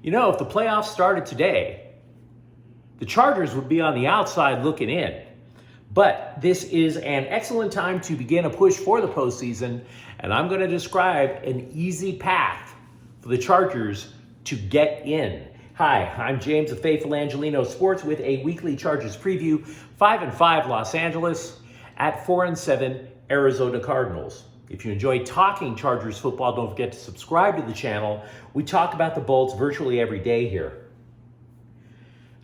You know, if the playoffs started today, the Chargers would be on the outside looking in. But this is an excellent time to begin a push for the postseason, and I'm going to describe an easy path for the Chargers to get in. Hi, I'm James of Faithful Angelino Sports with a weekly Chargers preview. 5-5 Los Angeles at 4-7 Arizona Cardinals. If you enjoy talking Chargers football, don't forget to subscribe to the channel. We talk about the Bolts virtually every day here.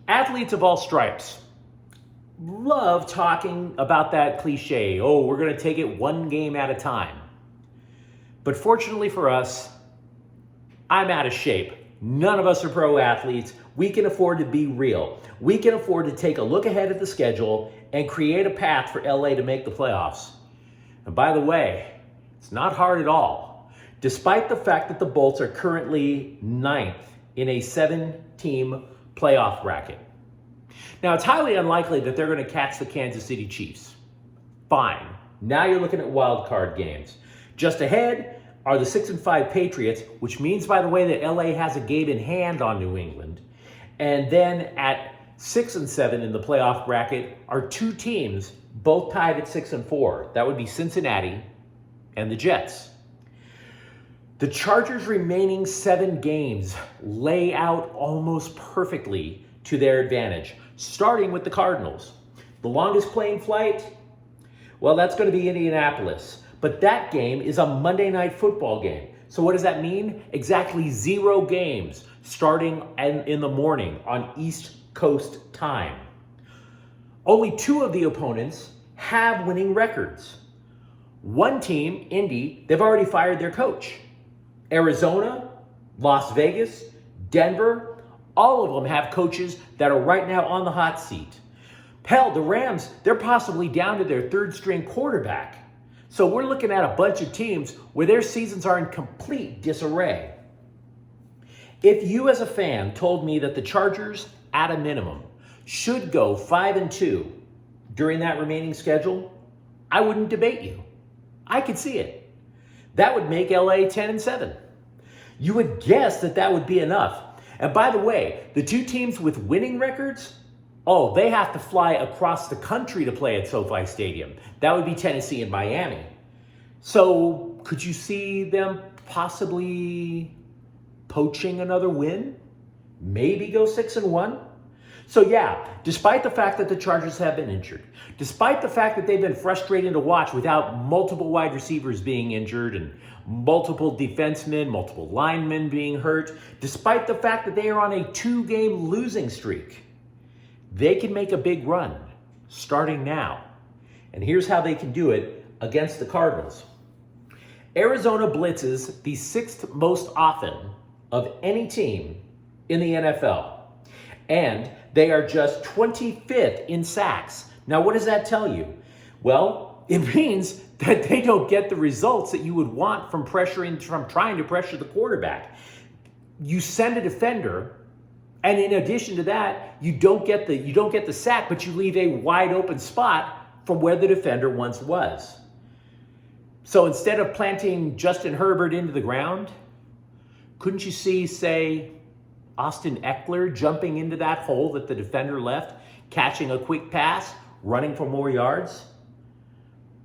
Athletes of all stripes love talking about that cliche, oh, we're going to take it one game at a time. But fortunately for us, I'm out of shape. None of us are pro athletes. We can afford to be real. We can afford to take a look ahead at the schedule and create a path for LA to make the playoffs. And by the way, it's not hard at all, despite the fact that the Bolts are currently 9th in a 7-team playoff bracket. Now, it's highly unlikely that they're going to catch the Kansas City Chiefs. Fine. Now you're looking at wild card games. Just ahead are the 6-5 Patriots, which means, by the way, that LA has a game in hand on New England. And then at 6-7 in the playoff bracket are two teams, both tied at 6-4. That would be Cincinnati and the Jets. The Chargers' remaining 7 games lay out almost perfectly to their advantage, starting with the Cardinals. The longest plane flight, well, that's going to be Indianapolis. But that game is a Monday Night Football game. So what does that mean? Exactly 0 games starting in the morning on East Coast time. Only 2 of the opponents have winning records. One team, Indy, they've already fired their coach. Arizona, Las Vegas, Denver, all of them have coaches that are right now on the hot seat. Hell, the Rams, they're possibly down to their 3rd-string quarterback. So we're looking at a bunch of teams where their seasons are in complete disarray. If you as a fan told me that the Chargers, at a minimum, should go 5-2 during that remaining schedule, I wouldn't debate you. I could see it. That would make LA 10-7. You would guess that that would be enough. And by the way, the 2 teams with winning records, oh, they have to fly across the country to play at SoFi Stadium. That would be Tennessee and Miami. So could you see them possibly poaching another win? Maybe go 6-1? So yeah, despite the fact that the Chargers have been injured, despite the fact that they've been frustrating to watch without multiple wide receivers being injured and multiple defensemen, multiple linemen being hurt, despite the fact that they are on a 2-game losing streak, they can make a big run starting now. And here's how they can do it against the Cardinals. Arizona blitzes the 6th most often of any team in the NFL. And they are just 25th in sacks. Now, what does that tell you? Well, it means that they don't get the results that you would want from trying to pressure the quarterback. You send a defender, and in addition to that, you don't get the sack, but you leave a wide open spot from where the defender once was. So instead of planting Justin Herbert into the ground, couldn't you see, say, Austin Eckler jumping into that hole that the defender left, catching a quick pass, running for more yards?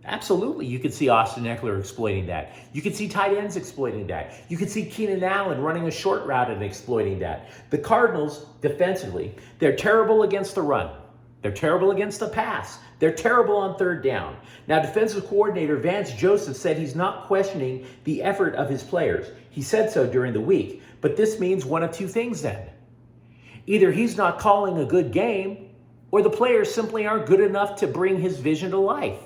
Absolutely, you could see Austin Eckler exploiting that. You could see tight ends exploiting that. You could see Keenan Allen running a short route and exploiting that. The Cardinals, defensively, they're terrible against the run. They're terrible against the pass. They're terrible on 3rd down. Now, defensive coordinator Vance Joseph said he's not questioning the effort of his players. He said so during the week. But this means one of 2 things then. Either he's not calling a good game, or the players simply aren't good enough to bring his vision to life.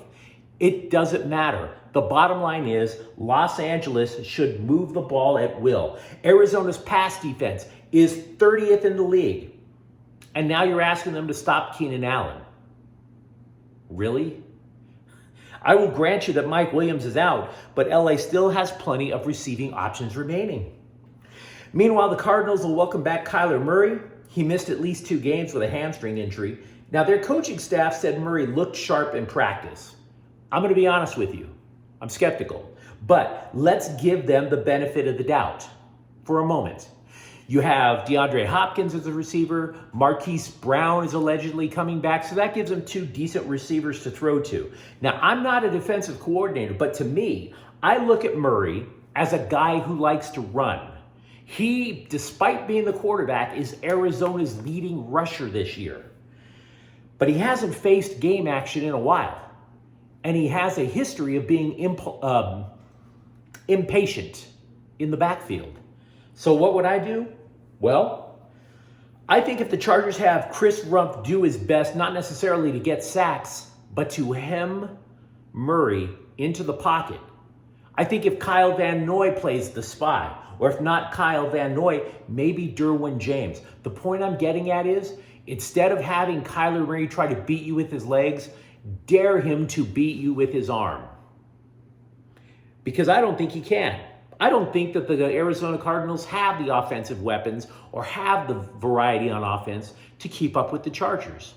It doesn't matter. The bottom line is Los Angeles should move the ball at will. Arizona's pass defense is 30th in the league. And now you're asking them to stop Keenan Allen. Really? I will grant you that Mike Williams is out, but LA still has plenty of receiving options remaining. Meanwhile, the Cardinals will welcome back Kyler Murray. He missed at least 2 games with a hamstring injury. Now, their coaching staff said Murray looked sharp in practice. I'm going to be honest with you. I'm skeptical. But let's give them the benefit of the doubt for a moment. You have DeAndre Hopkins as a receiver. Marquise Brown is allegedly coming back. So that gives them two decent receivers to throw to. Now, I'm not a defensive coordinator, but to me, I look at Murray as a guy who likes to run. He, despite being the quarterback, is Arizona's leading rusher this year. But he hasn't faced game action in a while. And he has a history of being impatient in the backfield. So what would I do? Well, I think if the Chargers have Chris Rumph do his best, not necessarily to get sacks, but to hem Murray into the pocket. I think if Kyle Van Noy plays the spy, or if not Kyle Van Noy, maybe Derwin James. The point I'm getting at is, instead of having Kyler Murray try to beat you with his legs, dare him to beat you with his arm. Because I don't think he can. I don't think that the Arizona Cardinals have the offensive weapons or have the variety on offense to keep up with the Chargers.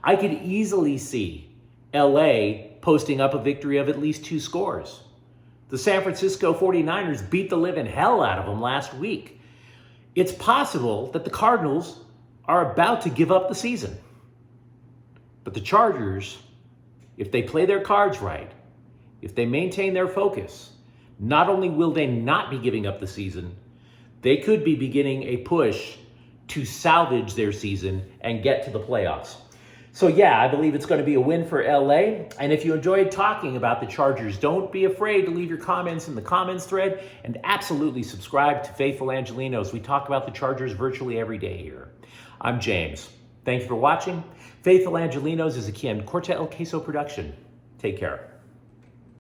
I could easily see LA posting up a victory of at least 2 scores. The San Francisco 49ers beat the living hell out of them last week. It's possible that the Cardinals are about to give up the season. But the Chargers, if they play their cards right, if they maintain their focus, not only will they not be giving up the season, they could be beginning a push to salvage their season and get to the playoffs. So yeah, I believe it's going to be a win for LA. And if you enjoyed talking about the Chargers, don't be afraid to leave your comments in the comments thread, and absolutely subscribe to Faithful Angelenos. We talk about the Chargers virtually every day here. I'm James. Thank you for watching. Faithful Angelenos is a Ken Corta El Queso production. Take care.